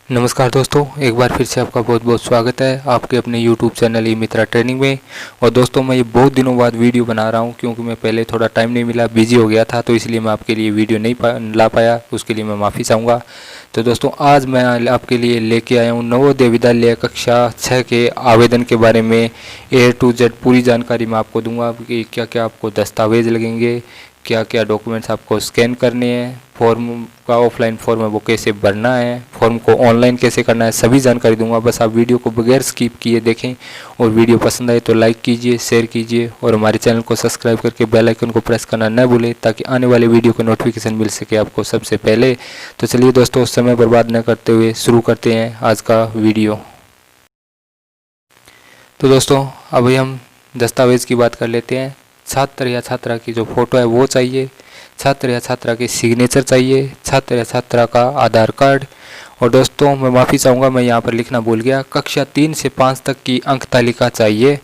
नमस्कार दोस्तों, एक बार फिर से आपका बहुत बहुत स्वागत है आपके अपने YouTube चैनल ई मित्रा ट्रेनिंग में। और दोस्तों, मैं ये बहुत दिनों बाद वीडियो बना रहा हूँ क्योंकि मैं पहले थोड़ा टाइम नहीं मिला, बिजी हो गया था, तो इसलिए मैं आपके लिए वीडियो नहीं ला पाया। उसके लिए मैं माफ़ी चाहूँगा। तो दोस्तों, आज मैं आपके लिए लेके आया हूँ नवोदय विद्यालय कक्षा 6 के आवेदन के बारे में A to Z पूरी जानकारी मैं आपको दूँगा कि क्या क्या आपको दस्तावेज़ लगेंगे, क्या क्या डॉक्यूमेंट्स आपको स्कैन करने हैं, फॉर्म का ऑफलाइन फॉर्म है वो कैसे भरना है, फॉर्म को ऑनलाइन कैसे करना है, सभी जानकारी दूंगा। बस आप वीडियो को बगैर स्किप किए देखें और वीडियो पसंद आए तो लाइक कीजिए, शेयर कीजिए और हमारे चैनल को सब्सक्राइब करके बेल आइकन को प्रेस करना न भूलें ताकि आने वाले वीडियो का नोटिफिकेशन मिल सके आपको सबसे पहले। तो चलिए दोस्तों, समय बर्बाद न करते हुए शुरू करते हैं आज का वीडियो। तो दोस्तों, अभी हम दस्तावेज़ की बात कर लेते हैं। छात्र या छात्रा की जो फ़ोटो है वो चाहिए, छात्र या छात्रा के सिग्नेचर चाहिए, छात्र या छात्रा का आधार कार्ड। और दोस्तों, मैं माफ़ी चाहूँगा, मैं यहाँ पर लिखना भूल गया, कक्षा 3 से 5 तक की अंक तालिका चाहिए,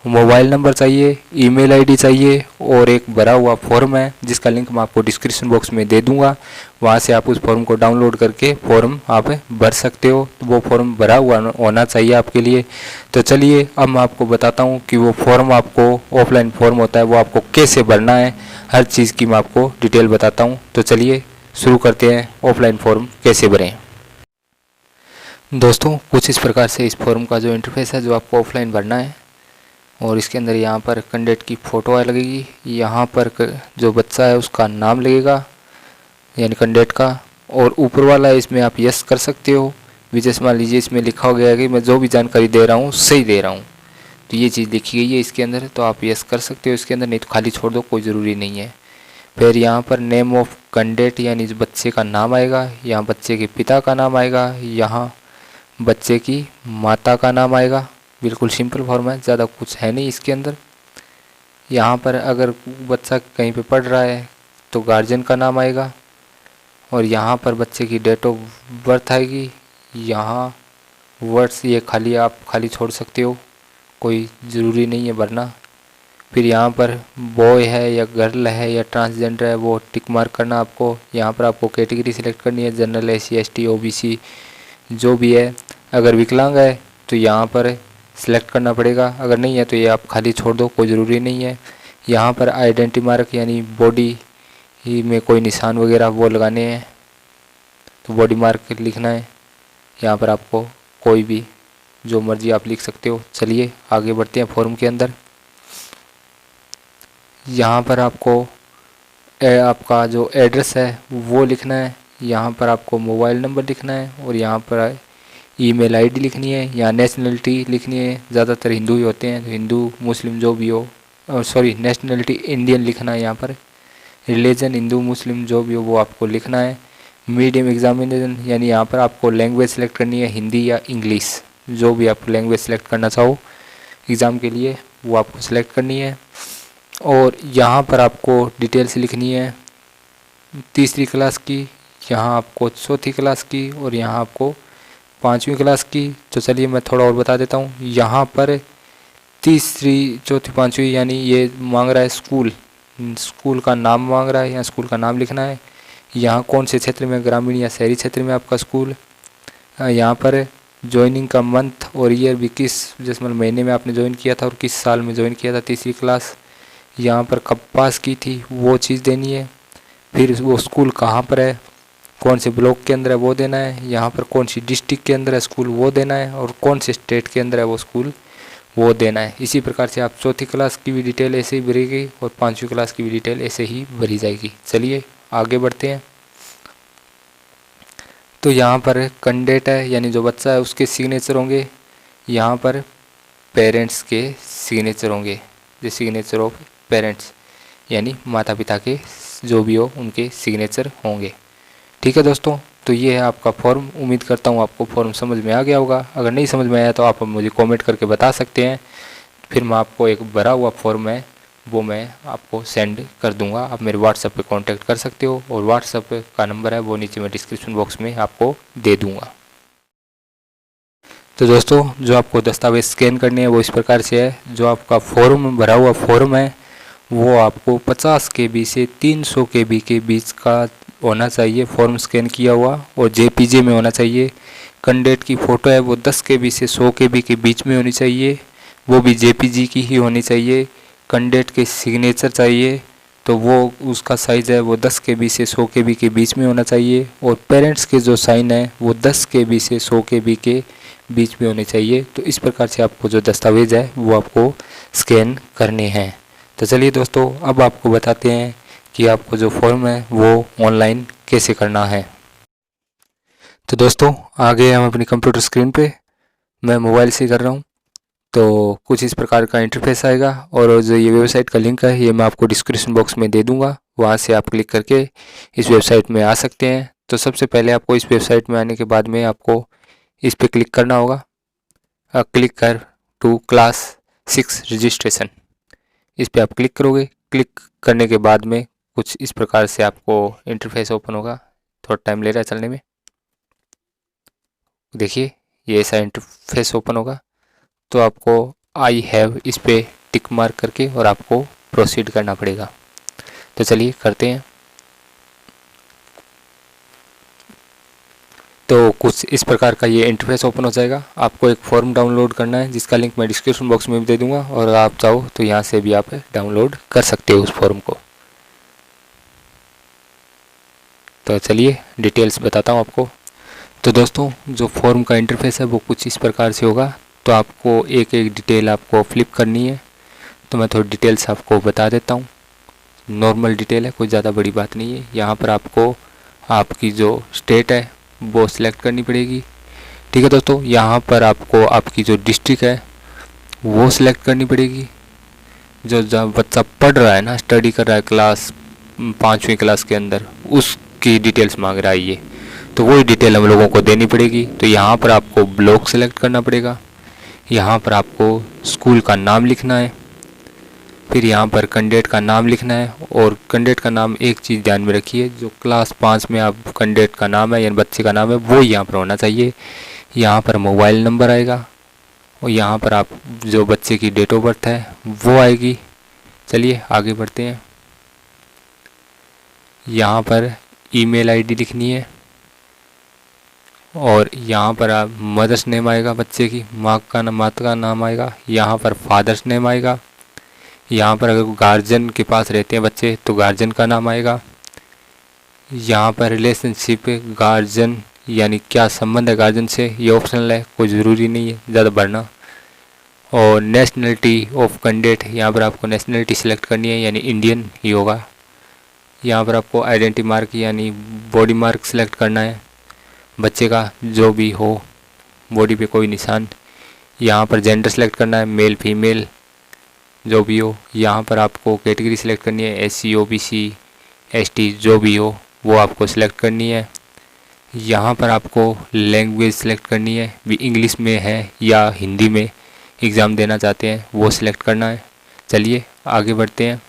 मोबाइल नंबर चाहिए, ईमेल आईडी चाहिए और एक भरा हुआ फॉर्म है जिसका लिंक मैं आपको डिस्क्रिप्शन बॉक्स में दे दूंगा। वहाँ से आप उस फॉर्म को डाउनलोड करके फॉर्म आप भर सकते हो। तो वो फॉर्म भरा हुआ होना चाहिए आपके लिए। तो चलिए, अब मैं आपको बताता हूँ कि वो फॉर्म आपको ऑफलाइन फॉर्म होता है वो आपको कैसे भरना है। हर चीज़ की मैं आपको डिटेल बताता हूँ। तो चलिए शुरू करते हैं, ऑफलाइन फॉर्म कैसे भरें। दोस्तों, कुछ इस प्रकार से इस फॉर्म का जो इंटरफेस है जो आपको ऑफलाइन भरना है। और इसके अंदर यहाँ पर कैंडिडेट की फ़ोटो लगेगी, यहाँ पर जो बच्चा है उसका नाम लगेगा यानी कैंडिडेट का। और ऊपर वाला है इसमें आप यस कर सकते हो। विशेष मान लीजिए इसमें लिखा हो गया है कि मैं जो भी जानकारी दे रहा हूँ सही दे रहा हूँ, तो ये चीज़ लिखी गई है इसके अंदर, तो आप यस कर सकते हो इसके अंदर, नहीं तो खाली छोड़ दो, कोई ज़रूरी नहीं है। फिर यहाँ पर नेम ऑफ कैंडिडेट यानी बच्चे का नाम आएगा, यहाँ बच्चे के पिता का नाम आएगा, यहाँ बच्चे की माता का नाम आएगा। बिल्कुल सिंपल फॉर्म है, ज़्यादा कुछ है नहीं इसके अंदर। यहाँ पर अगर बच्चा कहीं पे पढ़ रहा है तो गार्जियन का नाम आएगा और यहाँ पर बच्चे की डेट ऑफ बर्थ आएगी। यहाँ वर्ड्स ये आप खाली छोड़ सकते हो, कोई ज़रूरी नहीं है भरना। फिर यहाँ पर बॉय है या गर्ल है या ट्रांसजेंडर है वो टिक मार्क करना आपको। यहाँ पर आपको कैटेगरी सिलेक्ट करनी है, जनरल, SC ST OBC जो भी है। अगर विकलांग है तो यहाँ पर सिलेक्ट करना पड़ेगा, अगर नहीं है तो ये आप खाली छोड़ दो, कोई ज़रूरी नहीं है। यहाँ पर आइडेंटिटी मार्क यानी बॉडी में कोई निशान वगैरह वो लगाने हैं, तो बॉडी मार्क लिखना है। यहाँ पर आपको कोई भी जो मर्जी आप लिख सकते हो। चलिए आगे बढ़ते हैं फॉर्म के अंदर। यहाँ पर आपको आपका जो एड्रेस है वो लिखना है, यहाँ पर आपको मोबाइल नंबर लिखना है और यहाँ पर ईमेल आईडी लिखनी है। यहाँ नेशनलिटी लिखनी है, ज़्यादातर हिंदू ही होते हैं तो हिंदू मुस्लिम जो भी हो, सॉरी नेशनलिटी इंडियन लिखना है। यहाँ पर रिलीजन हिंदू मुस्लिम जो भी हो वो आपको लिखना है। मीडियम एग्जामिनेशन यानी यहाँ पर आपको लैंग्वेज सेलेक्ट करनी है, हिंदी या इंग्लिश, जो भी आप लैंग्वेज सेलेक्ट करना चाहो एग्ज़ाम के लिए वो आपको सेलेक्ट करनी है। और यहाँ पर आपको डिटेल्स लिखनी है 3री क्लास की, यहाँ आपको 4थी क्लास की और यहाँ आपको 5वीं क्लास की। तो चलिए मैं थोड़ा और बता देता हूँ। यहाँ पर 3री 4थी 5वीं यानी ये मांग रहा है स्कूल का नाम मांग रहा है, यहाँ स्कूल का नाम लिखना है। यहाँ कौन से क्षेत्र में, ग्रामीण या शहरी क्षेत्र में आपका स्कूल। यहाँ पर ज्वाइनिंग का मंथ और ईयर भी, किस जिस महीने में आपने ज्वाइन किया था और किस साल में ज्वाइन किया था 3री क्लास। यहाँ पर कब पास की थी वो चीज़ देनी है। फिर वो स्कूल कहाँ पर है, कौन से ब्लॉक के अंदर है वो देना है। यहाँ पर कौन सी डिस्ट्रिक्ट के अंदर है स्कूल वो देना है और कौन से स्टेट के अंदर है वो स्कूल वो देना है। इसी प्रकार से आप 4थी क्लास की भी डिटेल ऐसे ही भरेगी और 5वीं क्लास की भी डिटेल ऐसे ही भरी जाएगी। चलिए आगे बढ़ते हैं। तो यहाँ पर कैंडिडेट है यानी जो बच्चा है उसके सिग्नेचर होंगे, यहाँ पर पेरेंट्स के सिग्नेचर होंगे, द सिग्नेचर ऑफ पेरेंट्स यानी माता पिता के जो भी हो उनके सिग्नेचर होंगे। ठीक है दोस्तों, तो ये है आपका फॉर्म। उम्मीद करता हूँ आपको फॉर्म समझ में आ गया होगा। अगर नहीं समझ में आया तो आप मुझे कमेंट करके बता सकते हैं, फिर मैं आपको एक भरा हुआ फॉर्म है वो मैं आपको सेंड कर दूंगा। आप मेरे व्हाट्सएप पे कांटेक्ट कर सकते हो और व्हाट्सएप का नंबर है वो नीचे मैं डिस्क्रिप्शन बॉक्स में आपको दे दूंगा। तो दोस्तों, जो आपको दस्तावेज स्कैन करनी है वो इस प्रकार से है। जो आपका फॉर्म भरा हुआ फॉर्म है वो आपको 50 KB से 300 KB के बीच का होना चाहिए फॉर्म स्कैन किया हुआ, और JPG में होना चाहिए। कैंडिडेट की फ़ोटो है वो 10 KB से 100 KB के बीच में होनी चाहिए, वो भी JPG की ही होनी चाहिए। कैंडिडेट के सिग्नेचर चाहिए तो वो उसका साइज़ है वो 10 KB से 100 KB के बीच में होना चाहिए। और पेरेंट्स के जो साइन है वो 10 KB से 100 KB के बीच में होने चाहिए। तो इस प्रकार से आपको जो दस्तावेज़ है वो आपको स्कैन करने हैं। तो चलिए दोस्तों, अब आपको बताते हैं कि आपको जो फॉर्म है वो ऑनलाइन कैसे करना है। तो दोस्तों, आ गए हम अपनी कंप्यूटर स्क्रीन पे। मैं मोबाइल से कर रहा हूँ। तो कुछ इस प्रकार का इंटरफेस आएगा और जो ये वेबसाइट का लिंक है ये मैं आपको डिस्क्रिप्शन बॉक्स में दे दूँगा, वहाँ से आप क्लिक करके इस वेबसाइट में आ सकते हैं। तो सबसे पहले आपको इस वेबसाइट में आने के बाद में आपको इस पर क्लिक करना होगा। क्लिक कर टू क्लास 6 रजिस्ट्रेशन, इस पर आप क्लिक करोगे। क्लिक करने के बाद में कुछ इस प्रकार से आपको इंटरफेस ओपन होगा। थोड़ा टाइम ले रहा है चलने में। देखिए ये ऐसा इंटरफेस ओपन होगा। तो आपको आई हैव इस पे टिक मार्क करके और आपको प्रोसीड करना पड़ेगा। तो चलिए करते हैं। तो कुछ इस प्रकार का ये इंटरफेस ओपन हो जाएगा। आपको एक फॉर्म डाउनलोड करना है जिसका लिंक मैं डिस्क्रिप्शन बॉक्स में भी दे दूंगा, और आप चाहो तो यहाँ से भी आप डाउनलोड कर सकते हो उस फॉर्म को। तो चलिए डिटेल्स बताता हूँ आपको। तो दोस्तों, जो फॉर्म का इंटरफेस है वो कुछ इस प्रकार से होगा। तो आपको एक एक डिटेल आपको फ्लिप करनी है। तो मैं थोड़ी डिटेल्स आपको बता देता हूँ। नॉर्मल डिटेल है, कोई ज़्यादा बड़ी बात नहीं है। यहाँ पर आपको आपकी जो स्टेट है वो सिलेक्ट करनी पड़ेगी। ठीक है दोस्तों, यहाँ पर आपको आपकी जो डिस्ट्रिक्ट है वो सिलेक्ट करनी पड़ेगी। जो जब बच्चा पढ़ रहा है ना, स्टडी कर रहा है क्लास 5वीं क्लास के अंदर, उसकी डिटेल्स मांग रहा है ये, तो वही डिटेल हम लोगों को देनी पड़ेगी। तो यहाँ पर आपको ब्लॉक सेलेक्ट करना पड़ेगा। यहाँ पर आपको स्कूल का नाम लिखना है। फिर यहाँ पर कैंडिडेट का नाम लिखना है। और कैंडिडेट का नाम एक चीज़ ध्यान में रखिए, जो क्लास 5 में आप कैंडिडेट का नाम है यानी बच्चे का नाम है वो यहाँ पर होना चाहिए। यहाँ पर मोबाइल नंबर आएगा और यहाँ पर आप जो बच्चे की डेट ऑफ बर्थ है वो आएगी। चलिए आगे बढ़ते हैं। यहाँ पर ईमेल आईडी लिखनी है और यहाँ पर आप मदर्स नेम आएगा, बच्चे की माता का नाम आएगा। यहाँ पर फादर्स नेम आएगा। यहाँ पर अगर गार्जियन के पास रहते हैं बच्चे तो गार्जियन का नाम आएगा। यहाँ पर रिलेशनशिप गार्जियन यानी क्या संबंध है गार्जियन से, ये ऑप्शनल है, कोई ज़रूरी नहीं है ज़्यादा भरना। और नेशनलिटी ऑफ कैंडिडेट, यहाँ पर आपको नेशनलिटी सिलेक्ट करनी है यानी इंडियन ही होगा। यहाँ पर आपको आइडेंटिटी मार्क यानी बॉडी मार्क सिलेक्ट करना है, बच्चे का जो भी हो, बॉडी पे कोई निशान। यहाँ पर जेंडर सेलेक्ट करना है, मेल फीमेल जो भी हो। यहाँ पर आपको कैटेगरी सिलेक्ट करनी है, SC OBC ST जो भी हो वो आपको सिलेक्ट करनी है। यहाँ पर आपको लैंग्वेज सिलेक्ट करनी है, भी इंग्लिश में है या हिंदी में एग्ज़ाम देना चाहते हैं वो सिलेक्ट करना है। चलिए आगे बढ़ते हैं।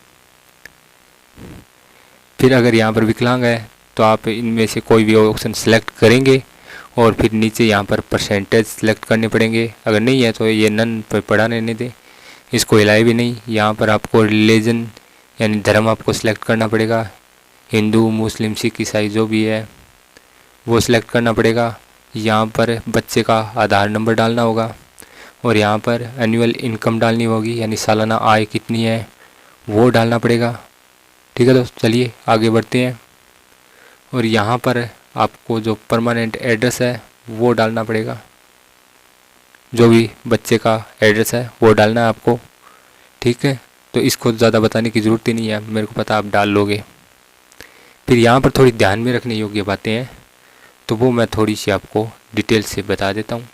फिर अगर यहाँ पर विकलांग है तो आप इनमें से कोई भी ऑप्शन सेलेक्ट करेंगे और फिर नीचे यहाँ पर परसेंटेज सेलेक्ट करने पड़ेंगे। अगर नहीं है तो ये नन पर पढ़ा रहने दें, इसको हिलाए भी नहीं। यहाँ पर आपको रिलीजन यानी धर्म आपको सिलेक्ट करना पड़ेगा, हिंदू मुस्लिम सिख ईसाई जो भी है वो सिलेक्ट करना पड़ेगा। यहाँ पर बच्चे का आधार नंबर डालना होगा और यहाँ पर एनुअल इनकम डालनी होगी यानी सालाना आय कितनी है वो डालना पड़ेगा। ठीक है दोस्त, चलिए आगे बढ़ते हैं। और यहाँ पर आपको जो परमानेंट एड्रेस है वो डालना पड़ेगा, जो भी बच्चे का एड्रेस है वो डालना है आपको। ठीक है, तो इसको ज़्यादा बताने की ज़रूरत ही नहीं है, मेरे को पता आप डाल लोगे। फिर यहाँ पर थोड़ी ध्यान में रखने योग्य बातें हैं तो वो मैं थोड़ी सी आपको डिटेल से बता देता हूँ।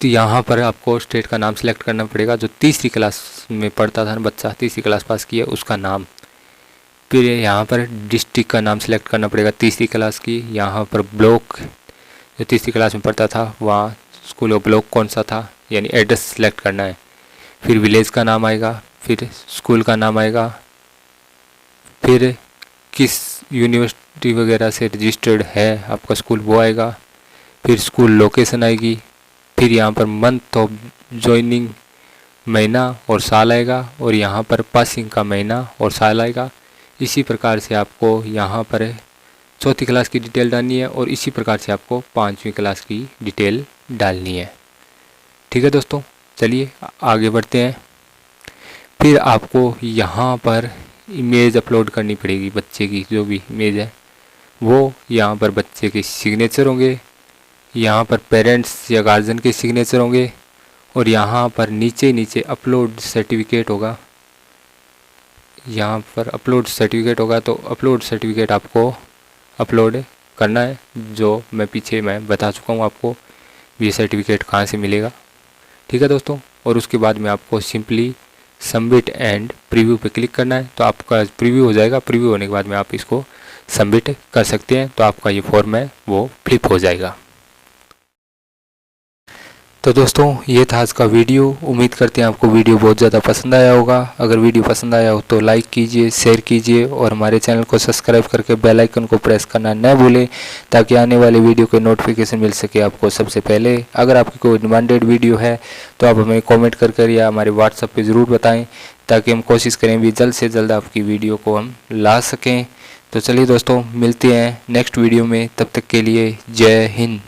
तो यहाँ पर आपको स्टेट का नाम सेलेक्ट करना पड़ेगा, जो तीसरी क्लास में पढ़ता था ना बच्चा, तीसरी क्लास पास किया उसका नाम। फिर यहाँ पर डिस्ट्रिक्ट का नाम सेलेक्ट करना पड़ेगा तीसरी क्लास की। यहाँ पर ब्लॉक जो तीसरी क्लास में पढ़ता था वहाँ स्कूल और ब्लॉक कौन सा था यानी एड्रेस सेलेक्ट करना है। फिर विलेज का नाम आएगा, फिर स्कूल का नाम आएगा, फिर किस यूनिवर्सिटी वगैरह से रजिस्टर्ड है आपका स्कूल वो आएगा। फिर स्कूल लोकेशन आएगी। फिर यहाँ पर मंथ ऑफ ज्वाइनिंग महीना और साल आएगा और यहाँ पर पासिंग का महीना और साल आएगा। इसी प्रकार से आपको यहाँ पर चौथी क्लास की डिटेल डालनी है और इसी प्रकार से आपको 5वीं क्लास की डिटेल डालनी है। ठीक है दोस्तों, चलिए आगे बढ़ते हैं। फिर आपको यहाँ पर इमेज अपलोड करनी पड़ेगी। बच्चे की जो भी इमेज है वो यहाँ पर बच्चे के सिग्नेचर होंगे, यहाँ पर पेरेंट्स या गार्जियन के सिग्नेचर होंगे और यहाँ पर नीचे अपलोड सर्टिफिकेट होगा। यहाँ पर अपलोड सर्टिफिकेट होगा तो अपलोड सर्टिफिकेट आपको अपलोड करना है, जो मैं बता चुका हूँ आपको ये सर्टिफिकेट कहाँ से मिलेगा। ठीक है दोस्तों, और उसके बाद में आपको सिंपली सबमिट एंड प्रीव्यू पे क्लिक करना है तो आपका प्रीव्यू हो जाएगा। प्रीव्यू होने के बाद में आप इसको सबमिट कर सकते हैं तो आपका ये फॉर्म है वो फ्लिप हो जाएगा। तो दोस्तों ये था आज का वीडियो। उम्मीद करते हैं आपको वीडियो बहुत ज़्यादा पसंद आया होगा। अगर वीडियो पसंद आया हो तो लाइक कीजिए, शेयर कीजिए और हमारे चैनल को सब्सक्राइब करके बेल आइकन को प्रेस करना न भूलें ताकि आने वाले वीडियो के नोटिफिकेशन मिल सके आपको सबसे पहले। अगर आपकी कोई डिमांडेड वीडियो है तो आप हमें कॉमेंट कर या हमारे व्हाट्सएप पर ज़रूर बताएँ ताकि हम कोशिश करें भी जल्द से जल्द आपकी वीडियो को हम ला सकें। तो चलिए दोस्तों, मिलते हैं नेक्स्ट वीडियो में, तब तक के लिए जय हिंद।